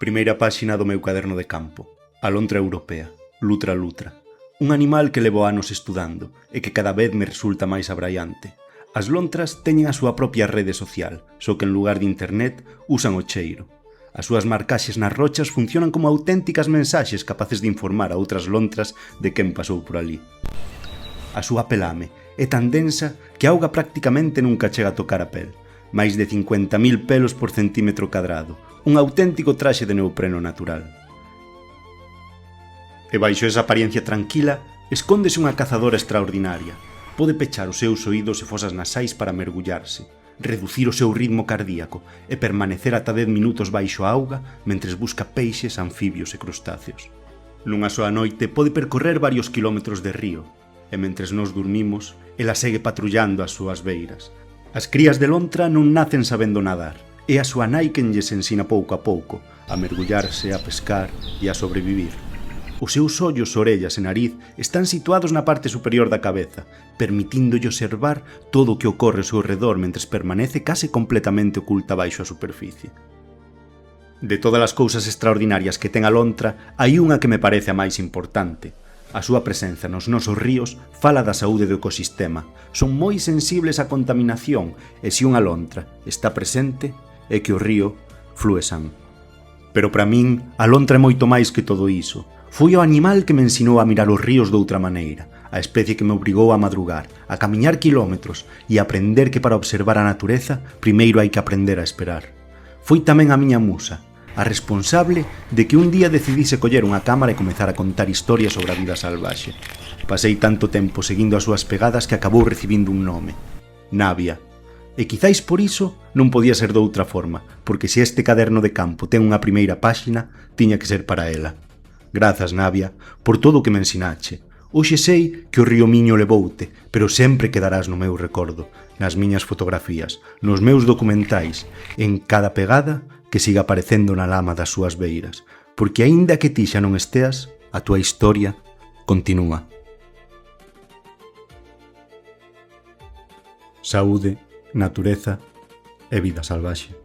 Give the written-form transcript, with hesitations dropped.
Primeira páxina do meu caderno de campo. A lontra europea. Lutra lutra. Un animal que levo anos estudando e que cada vez me resulta máis abraiante. As lontras teñen a súa propia rede social, só que en lugar de internet usan o cheiro. As súas marcaxes nas rochas funcionan como auténticas mensaxes capaces de informar a outras lontras de quen pasou por ali. A súa pelame é tan densa que a auga prácticamente nunca chega a tocar a pel. Máis de 50.000 pelos por centímetro cadrado, un auténtico traxe de neopreno natural. E baixo esa apariencia tranquila, escóndese unha cazadora extraordinaria. Pode pechar os seus oídos e fosas nasais para mergullarse, reducir o seu ritmo cardíaco e permanecer ata 10 minutos baixo a auga mentres busca peixes, anfibios e crustáceos. Nunha soa noite pode percorrer varios quilómetros de río, e mentres nos dormimos, ela segue patrullando as súas beiras. As crías de lontra non nacen sabendo nadar, é a súa nai quen lles ensina pouco a pouco a mergullarse, a pescar e a sobrevivir. Os seus ollos, orellas e nariz están situados na parte superior da cabeza, permitíndolle observar todo o que ocorre ao seu redor mentres permanece case completamente oculta baixo a superficie. De todas as cousas extraordinarias que ten a lontra, hai unha que me parece a máis importante. A súa presenza nos nosos ríos fala da saúde do ecosistema. Son moi sensibles á contaminación e se unha lontra está presente é que o río flúe san. Pero para min, a lontra é moito máis que todo iso. Foi o animal que me ensinou a mirar os ríos doutra maneira, a especie que me obrigou a madrugar, a camiñar quilómetros e a aprender que para observar a natureza primeiro hai que aprender a esperar. Foi tamén a miña musa, a responsable de que un día decidise coller unha cámara e comezar a contar historias sobre a vida salvaxe. Pasei tanto tempo seguindo as súas pegadas que acabou recibindo un nome: Navia. E quizáis por iso non podía ser doutra forma, porque se este caderno de campo ten unha primeira páxina, tiña que ser para ela. Grazas, Navia, por todo o que me ensinache. Hoxe sei que o río Miño levoute, pero sempre quedarás no meu recordo, nas miñas fotografías, nos meus documentais, en cada pegada que siga aparecendo na lama das súas beiras, porque aínda que ti xa non esteas, a túa historia continúa. Saúde, natureza e vida salvaxe.